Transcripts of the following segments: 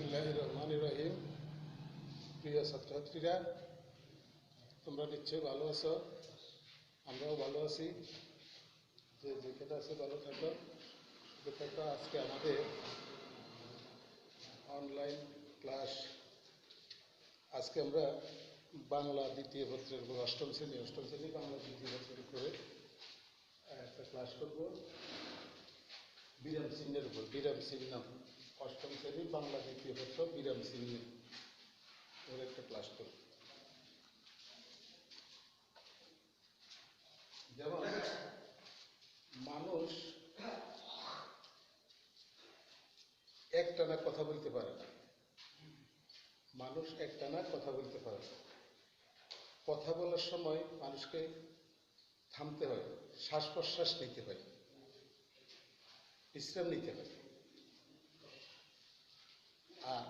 বিসমিল্লাহির রহমানির রহিম। প্রিয় ছাত্রছাত্রীরা, তোমরা নিশ্চয়ই ভালো আছো, আমরাও ভালো আছি। যে যেখানে আছে ভালো থাকো, থাকো। আজকে আমাদের অনলাইন ক্লাস। আজকে আমরা বাংলা দ্বিতীয় পত্রের উপর অষ্টম শ্রেণী বাংলা দ্বিতীয় পত্রের উপরে একটা ক্লাস করব। বিরাম চিহ্নের উপর, বিরাম চিহ্ন, অষ্টম শ্রেণী বাংলা দ্বিতীয় পত্র বিরাম চিহ্ন ওর একটা ক্লাস করব। যেমন মানুষ একটানা কথা বলতে পারে না, মানুষ একটানা কথা বলতে পারে না। কথা বলার সময় মানুষকে থামতে হয়, শ্বাস প্রশ্বাস নিতে হয়, বিশ্রাম নিতে হয়। আর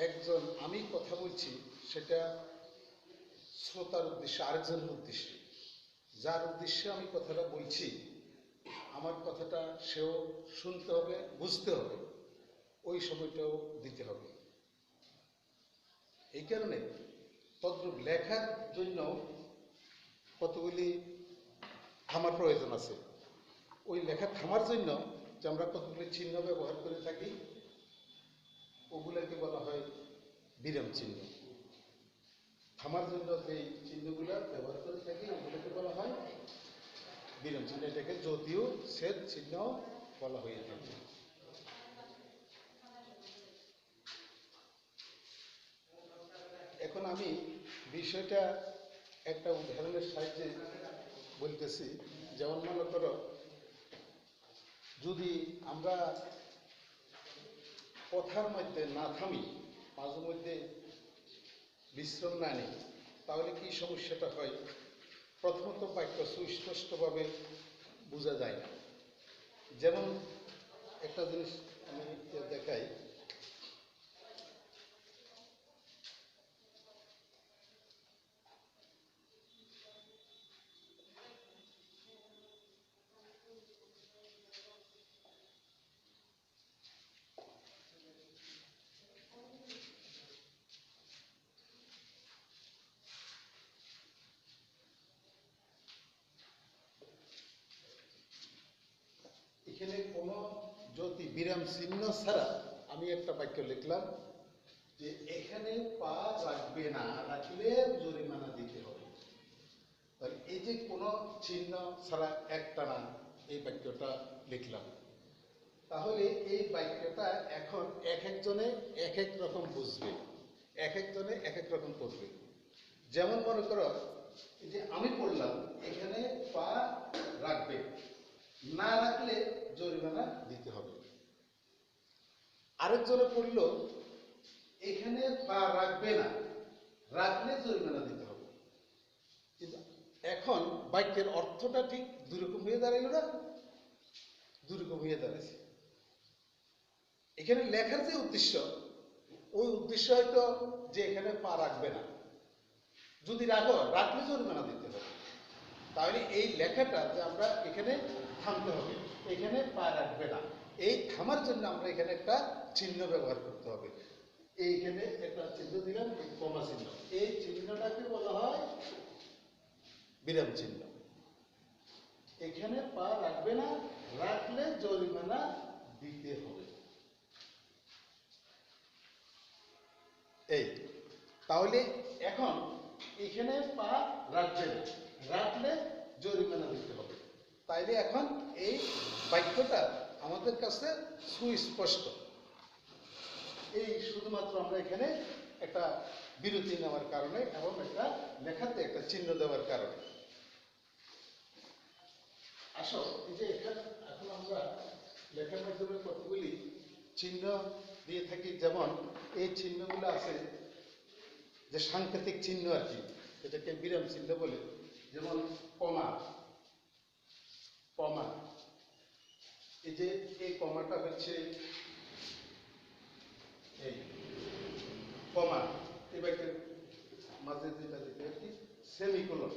একজন আমি কথা বলছি, সেটা শ্রোতার উদ্দেশ্যে, আরেকজনের উদ্দেশ্যে, যার উদ্দেশ্যে আমি কথাটা বলছি, আমার কথাটা সেও শুনতে হবে, বুঝতে হবে, ওই সময়টাও দিতে হবে। এই কারণে তদ্রূপ লেখার জন্য কতগুলি থামার প্রয়োজন আছে। ওই লেখা থামার জন্য যে আমরা কতগুলি চিহ্ন ব্যবহার করে থাকি, ওগুলোকে বলা হয় বিরাম চিহ্ন। থামার জন্য যে চিহ্নগুলো ব্যবহার করে থাকি, ওগুলোকে বলা হয় বিরাম চিহ্ন। এটাকে যদিও ছেদ চিহ্ন বলা হয়ে থাকে। এখন আমি বিষয়টা একটা উদাহরণের সাহায্যে বলতেছি। যেমন মনে করো, যদি আমরা কথার মধ্যে না থামি, মাঝে মধ্যে বিশ্রাম না নিই, তাহলে কি সমস্যাটা হয়? প্রথমত বাক্য সুস্পষ্টভাবে বোঝা যায় না। যেমন একটা জিনিস আমি দেখাই। এখানে কোনো যদি বিরাম চিহ্ন ছাড়া আমি একটা বাক্য লিখলাম যে এখানে পা রাখবে না, রাখলে জরিমানা দিতে হবে। তাহলে এই যে কোনো চিহ্ন ছাড়া একটানা এই বাক্যটা লিখলাম, তাহলে এই বাক্যটা এখন এক একজনে এক এক রকম বুঝবে, এক একজনে এক এক রকম করবে। যেমন মনে করো, এই যে আমি পড়লাম এখানে পা রাখবে, না রাখলে জরিমানা দিতে হবে। আরেকজনে পড়ল এখানে পা রাখবে না, রাখলে জরিমানা দিতে হবে। কিন্তু এখন বাক্যের অর্থটা ঠিক দুই রকম হয়ে দাঁড়াইল না? দুই রকম হয়ে দাঁড়াইছে। এখানে লেখার যে উদ্দেশ্য, ওই উদ্দেশ্য হয়তো যে এখানে পা রাখবে না, যদি রাখো, রাখলে জরিমানা দিতে হবে। তাহলে এই লেখাটা যে আমরা এখানে থামতে হবে, এখানে পা রাখবে না, এই থামার জন্য আমরা এখানে একটা চিহ্ন ব্যবহার করতে হবে। এইখানে একটা চিহ্ন দিলাম, কমা চিহ্ন। এই চিহ্নটাকে বলা হয় বিরাম চিহ্ন। এখানে পা রাখবে না, রাখলে জরিমানা দিতে হবে। এই তাহলে এখন এখানে পা রাখবে না, রাখলে জরিমানা দিতে হবে। তাইলে এখন এই বাক্যটা আমাদের কাছে সুস্পষ্ট। এই শুধুমাত্র আমরা এখানে একটা বিরতি নেওয়ার কারণে এবং একটা লেখাতে একটা চিহ্ন দেওয়ার কারণে। আসো, এই যে এখানে এখন আমরা লেখার মাধ্যমে কতগুলি চিহ্ন দিয়ে থাকি। যেমন এই চিহ্নগুলো আছে যে সাংকেতিক চিহ্ন আর কি, এটাকে বিরাম চিহ্ন বলে। যেমন কমা, কমা, এই যে এই কমাটা হচ্ছে এই কমা। এই বাক্যের মাঝে যেটা দিতে আর কি সেমিকোলন,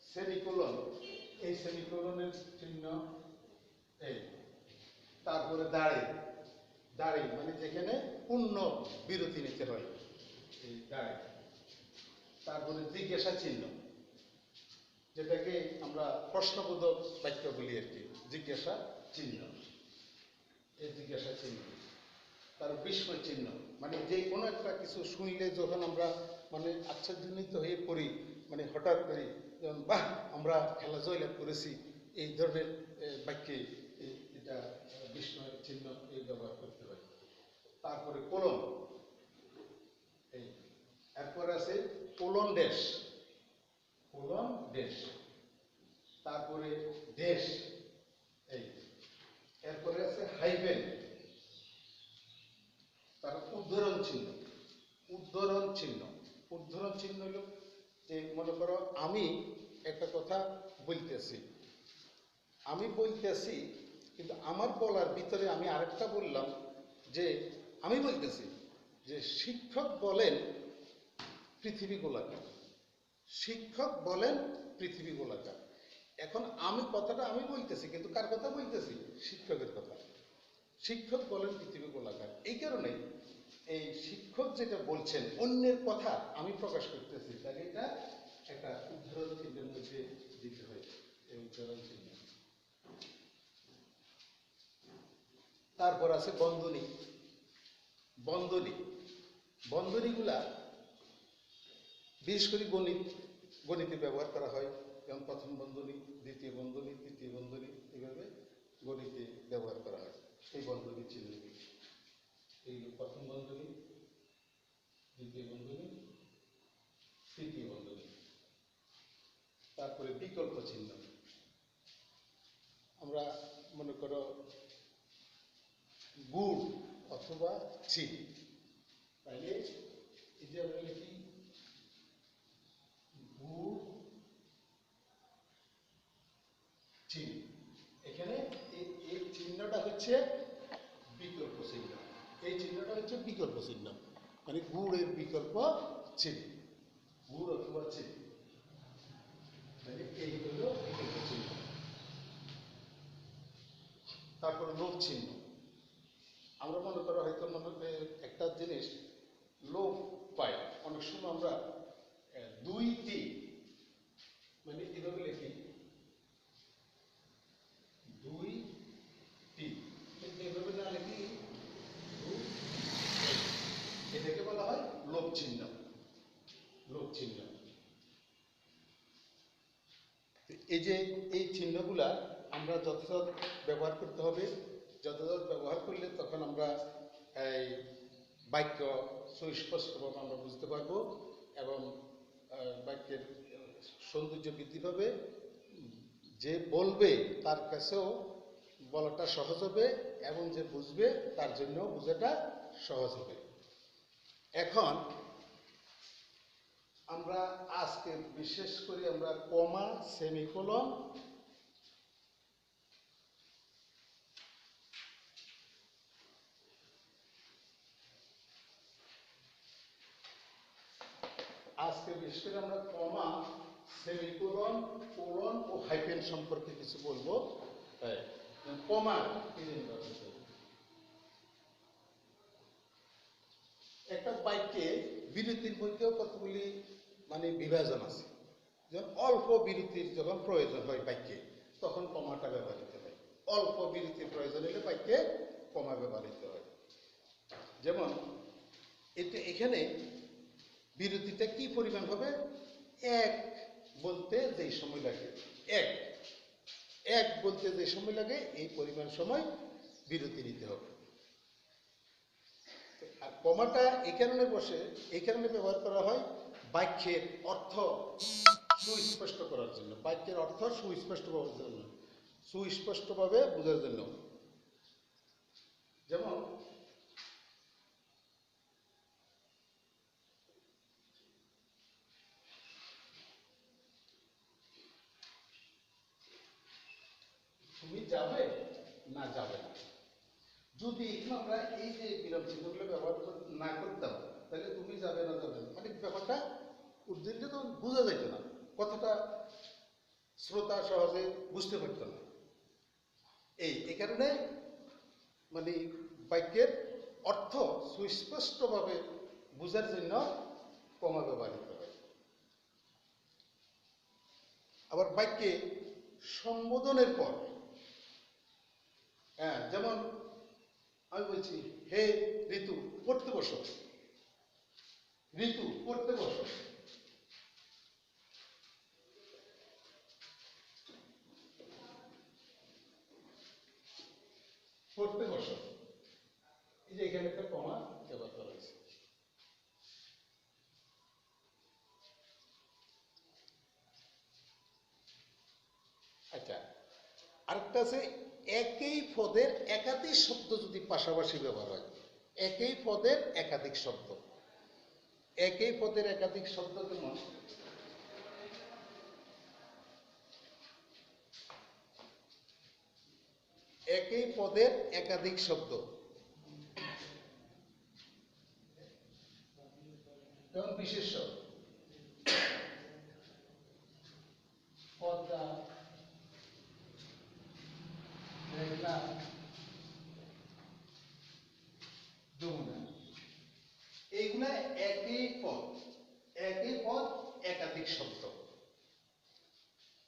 সেমিকোলন, এই সেমিকোলনের চিহ্ন এই। তারপরে দাঁড়ে, দাঁড়ি মানে যেখানে পূর্ণ বিরতি নিতে হয়, এই দাঁড়ি। তারপরে জিজ্ঞাসা চিহ্ন, যেটাকে আমরা প্রশ্নবোধক বাক্য বলি আর কি, জিজ্ঞাসা চিহ্ন, এই জিজ্ঞাসা চিহ্ন। তার বিস্ময় চিহ্ন, মানে যে কোনো একটা কিছু শুনলে যখন আমরা মানে আশ্চর্যান্বিত হয়ে পড়ি, মানে হঠাৎ করে যেমন বাহ আমরা খেলা জয়লাভ করেছি, এই ধরনের বাক্যে এটা বিস্ময় চিহ্ন এই ব্যবহার করতে হয়। তারপরে কোলন, এই এরপরে আছে কোলন ড্যাশ, কোলন ড্যাশ। তারপরে ড্যাশ, এই এরপরে আছে হাইফেন। তার উদ্ধরণ চিহ্ন, উদ্ধরণ চিহ্ন, উদ্ধরণ চিহ্ন হলো যে মনে করো আমি একটা কথা বলতেছি, আমি বলতেছি কিন্তু আমার বলার ভিতরে আমি আরেকটা বললাম, যে আমি বলতেছি যে শিক্ষক বলেন পৃথিবী গোলাকার, শিক্ষক বলেন পৃথিবী গোলাকার। এখন আমি কথাটা আমি বলতেছি কিন্তু কার কথা বলতেছি? শিক্ষকের কথা। শিক্ষক বলেন পৃথিবী গোলাকার, এই কারণে এই শিক্ষক যেটা বলছেন অন্যের কথা আমি প্রকাশ করতেছি, তাহলে এটা একটা উদাহরণ চিহ্নের মধ্যে দিতে হয়, এই উদাহরণ চিহ্ন। তারপর আছে বন্ধনী, বন্ধনী, বন্ধনীগুলা বিশেষ করে গণিতে ব্যবহার করা হয়, যেমন প্রথম বন্ধনী, দ্বিতীয় বন্ধনী, তৃতীয় বন্ধনী, এইভাবে গণিতে ব্যবহার করা হয় এই বন্ধনী চিহ্নগুলি। এই প্রথম বন্ধনী, দ্বিতীয় বন্ধনী, তৃতীয় বন্ধনী। তারপরে বিকল্প চিহ্ন, আমরা মনে করো গুড় অথবা চিনি, তাহলে এই যে আমরা লিখি গুড় চিনি, এখানে এই চিহ্নটা হচ্ছে বিকল্প চিহ্ন, এই চিহ্নটা হচ্ছে বিকল্প চিহ্ন, মানে গুড়ের বিকল্প চিনি, গুড় অথবা চিনি, তাহলে এই হলো বিকল্প চিহ্ন। তারপর লোভ চিহ্ন, আমরা মনে করো হয়তো একটা জিনিস লোভ পাই, অনেক সময় আমরা 2-3 মানে এভাবে লিখি 2-3, কিন্তু এভাবে না লিখি এটাকে বলা হয় লোভ চিহ্ন, লোভ চিহ্ন। এই যে এই চিহ্নগুলা আমরা যথাযথ ব্যবহার করতে হবে, যথাযথ ব্যবহার করলে তখন আমরা এই বাক্য সুস্পষ্টভাবে আমরা বুঝতে পারবো এবং বাক্যের সৌন্দর্য বৃদ্ধি পাবে, যে বলবে তার কাছেও বলাটা সহজ হবে এবং যে বুঝবে তার জন্য বোঝাটা সহজ হবে। এখন আমরা আজকে বিশেষ করে আমরা কমা, সেমিকোলন, আজকে বিশেষ করে আমরা কমা, সেমিকোলন, কোলন ও হাইফেন সম্পর্কে কিছু বলবো। কমা একটা বাক্যে বিরতির মধ্যেও কতগুলি মানে বিভাজন আছে, যেমন অল্প বিরতির যখন প্রয়োজন হয় বাক্যে তখন কমাটা ব্যবহৃত হয়, অল্প বিরতির প্রয়োজন হলে বাক্যে কমা ব্যবহৃত হয়। যেমন এখানে বিরতিটা কি পরিমাণ হবে? 1 বলতে যে সময় লাগে, এক বলতে যে সময় লাগে এই পরিমাণ সময় বিরতি নিতে হবে। আর কমাটা এই কারণে ব্যবহার করা হয় বাক্যের অর্থ সুস্পষ্ট করার জন্য, বাক্যের অর্থ সুস্পষ্টভাবে বোঝার জন্য। যেমন তুমি যাবে না যাবে না, যদি এখানে আমরা এই যে বিরাম চিহ্নগুলো ব্যবহার না করতাম তাহলে তুমি যাবে না যাবে না, মানে ব্যাপারটা উদ্দীর্ঘ তো বোঝা যেত না, কথাটা শ্রোতা সহজে বুঝতে পারত না। এই কারণে মানে বাক্যের অর্থ সুস্পষ্টভাবে বোঝার জন্য কমা ব্যবহৃত হয়। আবার বাক্যে সম্বোধনের পর, হ্যাঁ, যেমন আমি বলছি, হে ঋতু পড়তে বসো, ঋতু পড়তে বসো। পড়তে বসো, এই যে এখানে একটা কমা ব্যবহার করা হয়েছে। আচ্ছা, আরেকটা আছে, একই পদের একাধিক শব্দ যদি পাশাপাশি ব্যবহার হয়। একই পদের একাধিক শব্দ, একই পদের একাধিক শব্দ যেমন একই পদের একাধিক শব্দ, যেমন বিশেষ্য, পদ্মা, মেঘনা, যমুনা, এইগুলা একই পদ, একই পদ একাধিক শব্দ।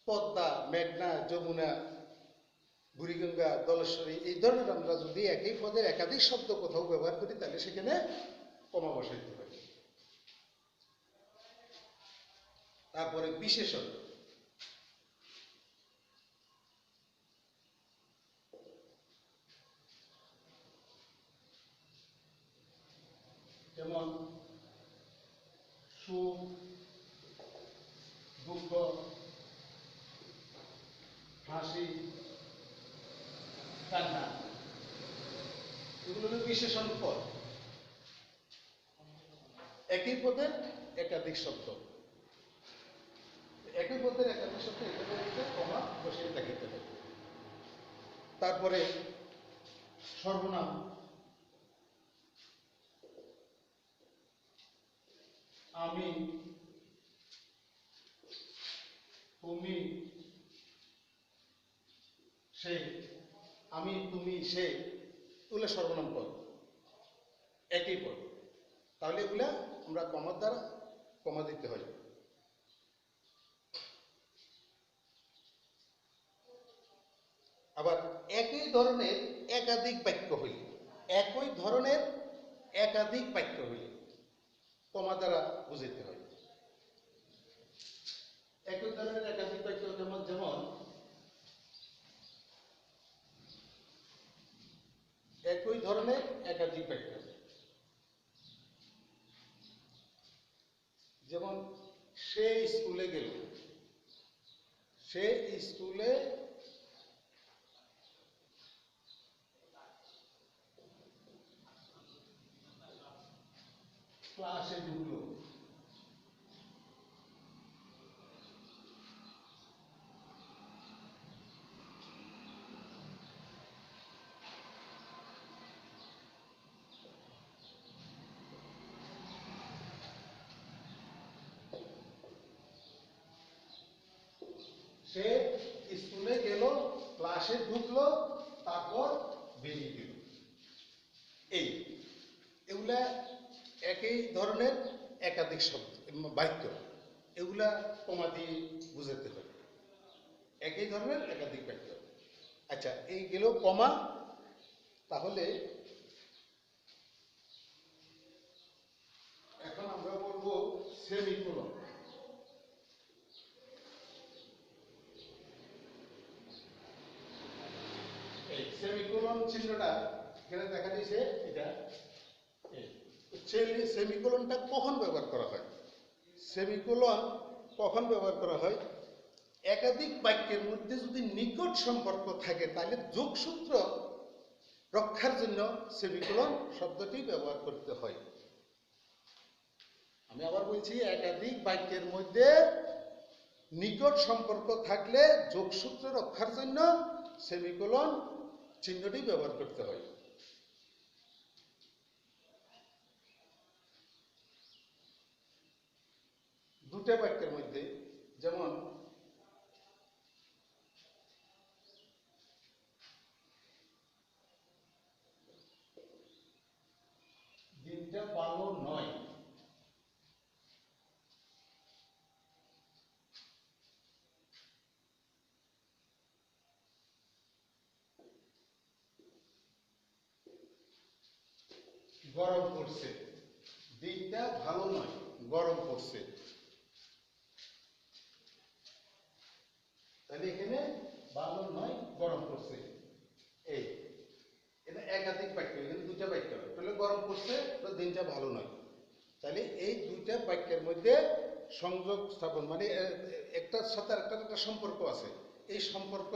পদ্মা, মেঘনা, যমুনা, বুড়িগঙ্গা, দলেশ্বরী, এই ধরনের আমরা যদি একই পদের একাধিক শব্দ কোথাও ব্যবহার করি তাহলে সেখানে কমা বসাইতে পারি। তারপরে বিশেষণ, যেমন সুখ, দুঃখ, হাসি, কান্না, এগুলো হলো বিশেষণ পদ, একই পদের একাধিক শব্দ। একই পদের একাধিক শব্দ, এখানে কমা বসিয়ে দেখাতে হবে। তারপরে সর্বনাম, আমি, তুমি, সে, আমি, তুমি, সে, এগুলো সর্বনাম পদ, একই পদ। তাহলে এগুলা আমরা কমার দ্বারা কমা দিতে হয়। আবার একই ধরনের একাধিক বাক্য হইলে, একই ধরনের একাধিক বাক্য হইলে কমা দ্বারা বুঝাইতে হয়। একই ধরনের একাধিক বাক্য যেমন যেমন একই ধরনের একাধিক বাক্য, যেমন সে স্কুলে গেল, সে স্কুলে ক্লাসে ঢুকলো, সে স্কুলে গেল, ক্লাসে ঢুকলো, তারপর বেরিয়ে গেল। এই এগুলা একই ধরনের একাধিক শব্দ বাক্য, এগুলা কমা দিয়ে বুঝাতে হবে। একই ধরনের একাধিক বাক্য। আচ্ছা, এই গেল কমা। তাহলে এখন আমরা বলবো সেমিকোলন। এই সেমিকোলন চিহ্নটা এখানে দেখা দিয়েছে, এটা সেমিকোলনটা কখন ব্যবহার করা হয়? সেমিকোলন কখন ব্যবহার করা হয়? একাধিক বাক্যের মধ্যে যদি নিকট সম্পর্ক থাকে তাহলে যোগসূত্র রক্ষার জন্য সেমিকোলন শব্দটি ব্যবহার করতে হয়। আমি আবার বলছি, একাধিক বাক্যের মধ্যে নিকট সম্পর্ক থাকলে যোগসূত্র রক্ষার জন্য সেমিকোলন চিহ্নটি ব্যবহার করতে হয়। দুটো বাক্যের মধ্যে, যেমন দিনটা ভালো নয়। গরম পড়ছে, দিনটা ভালো নয়, গরম পড়ছে। তাহলে এখানে ভালো নয়, গরম পড়ছে, এই এটা একাধিক বাক্য, এখানে দুইটা বাক্য। তাহলে গরম পড়ছে, দিনটা ভালো নয়। তাহলে এই দুইটা বাক্যের মধ্যে সংযোগ স্থাপন, মানে একটার সাথে একটা সম্পর্ক আছে, এই সম্পর্ক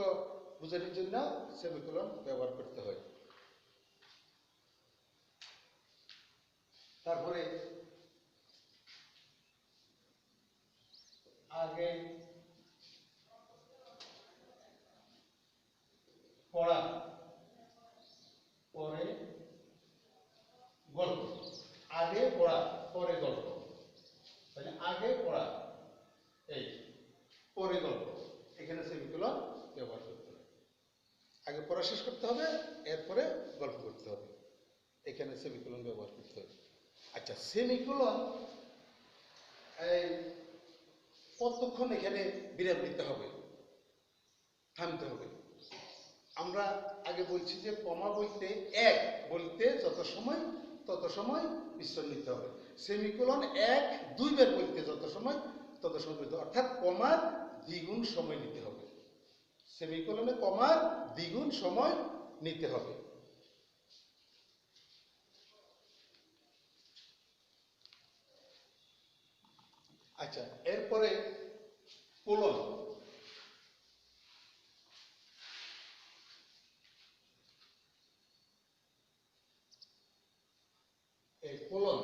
বোঝানোর জন্য সেমিকোলন ব্যবহার করতে হয়। তারপরে আগে পড়া, পরে গল্প। আগে পড়া, পরে গল্প। তাহলে আগে পড়া, এই পরে গল্প, এখানে সেমিকোলন ব্যবহার করতে হবে। আগে পড়া শেষ করতে হবে, এরপরে গল্প করতে হবে, এখানে সেমিকোলন ব্যবহার করতে হবে। আচ্ছা, সেমিকোলন কতক্ষণ এখানে বিরাম দিতে হবে, থামতে হবে? আমরা আগে বলছি যে কমা বলতে এক বলতে যত সময় তত সময় বিশ্রাম নিতে হবে। সেমিকোলন এক দুইবার বলতে যত সময় তত সময় নিতে হবে, অর্থাৎ কমার দ্বিগুণ সময় নিতে হবে। সেমিকোলনে কমার দ্বিগুণ সময় নিতে হবে। আচ্ছা, এরপরে কোলন। এই কোলন,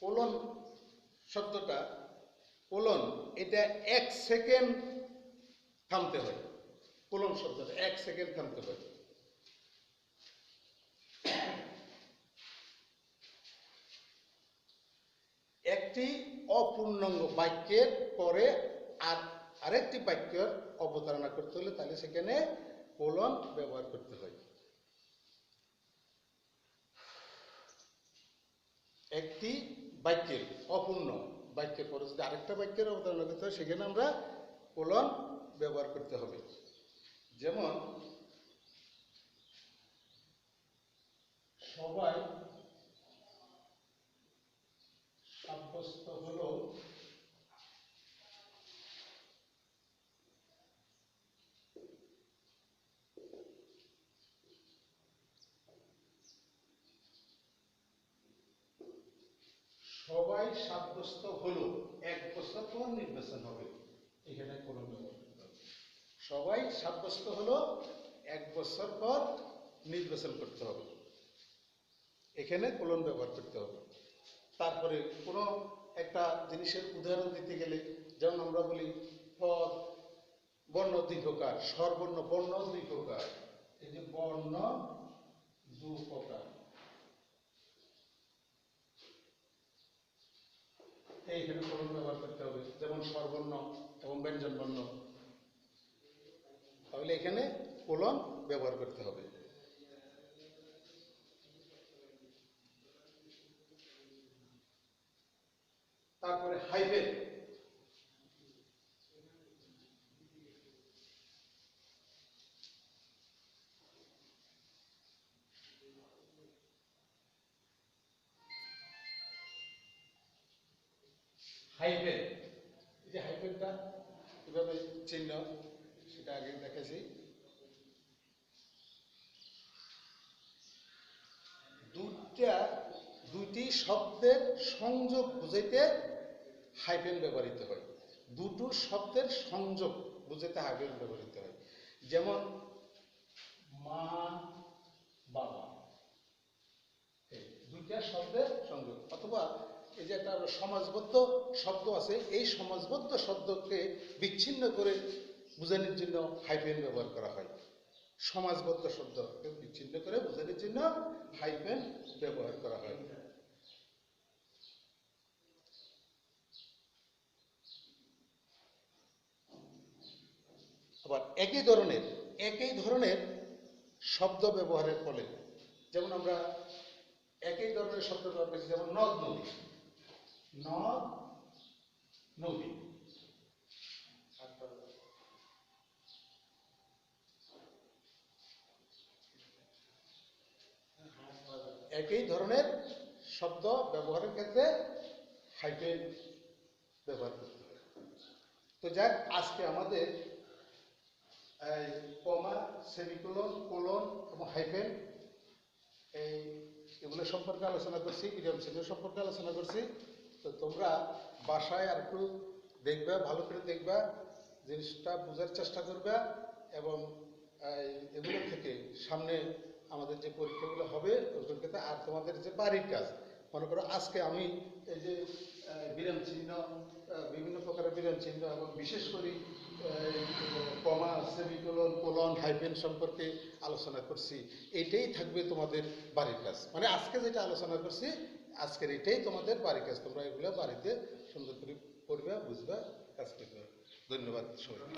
কোলন শব্দটা, কোলন এটা 1 সেকেন্ড থামতে হয়। কোলন শব্দটা 1 সেকেন্ড থামতে হয়। একটি অপূর্ণাঙ্গ বাক্যের পরে আর আরেকটি বাক্যের অবতারণা করতে হলে তাহলে সেখানে কোলন ব্যবহার করতে হয়। একটি বাক্যের অপূর্ণ বাক্যের পরে যদি আরেকটা বাক্যের অবতারণা করতে হয় সেখানে আমরা কোলন ব্যবহার করতে হবে। যেমন সবাই সাব্যস্ত হলো সবাই সাব্যস্ত হলো, 1 বছর পর নির্বাচন হবে, এখানে কোলন ব্যবহার করতে হবে। সবাই সাব্যস্ত হলো, 1 বছর পর নির্বাচন করতে হবে, এখানে কোলন ব্যবহার করতে হবে। তারপরে কোনো একটা জিনিসের উদাহরণ দিতে গেলে যেমন আমরা বলি পদ, বর্ণ দুই প্রকার, স্বরবর্ণ বর্ণ দুই প্রকার, এই যে বর্ণ দু প্রকার, এইখানে কোলন ব্যবহার করতে হবে। যেমন স্বরবর্ণ এবং ব্যঞ্জন বর্ণ, তাহলে এখানে কোলন ব্যবহার করতে হবে। তারপরে হাইফেন, হাইফেন, এই যে হাইফেনটা কিভাবে চিহ্ন সেটা আগে দেখেছি। দুইটি শব্দের সংযোগ বুঝাইতে হাইফেন ব্যবহৃত হয়। দুটো শব্দের সংযোগ বুঝাইতে হাইফেন ব্যবহৃত হয়। যেমন মা বাবা, দুইটা শব্দের সংযোগ। অথবা এই যে একটা সমাজবদ্ধ শব্দ আছে, এই সমাজবদ্ধ শব্দকে বিচ্ছিন্ন করে বোঝানোর জন্য হাইফেন ব্যবহার করা হয়। সমাজবদ্ধ শব্দকে বিচ্ছিন্ন করে বোঝানোর জন্য হাইফেন ব্যবহার করা হয়। আবার একই ধরনের শব্দ ব্যবহারের ফলে, যেমন আমরা একই ধরনের শব্দ ব্যবহার করছি, যেমন নদ নদী, নদ নদী। একই ধরনের শব্দ ব্যবহারের ক্ষেত্রে হাইফেন ব্যবহার করতে হবে। তো যাক, আজকে আমাদের কমা, সেমিকোলন, কোলন এবং হাইফেন এগুলো সম্পর্কে আলোচনা করছি, ইডিয়ম চিহ্ন সম্পর্কে আলোচনা করছি। তো তোমরা বাসায় আর একটু দেখবা, ভালো করে দেখবা, জিনিসটা বোঝার চেষ্টা করবা, এবং এগুলো থেকে সামনে আমাদের যে পরীক্ষাগুলো হবে ওইগুলো ক্ষেত্রে, আর তোমাদের যে বাড়ির কাজ, মনে করো আজকে আমি এই যে বিরাম চিহ্ন, বিভিন্ন প্রকারের বিরাম চিহ্ন এবং বিশেষ করে কমা, সেমিকোলন, কোলন, হাইফেন সম্পর্কে আলোচনা করছি, এইটাই থাকবে তোমাদের বাড়ির কাজ। মানে আজকে যেটা আলোচনা করছি, আজকের এটাই তোমাদের বাড়ির কাজ। তোমরা এগুলো বাড়িতে সুন্দর করে পড়বে, বুঝবা, কাজ করবে। ধন্যবাদ সবাই।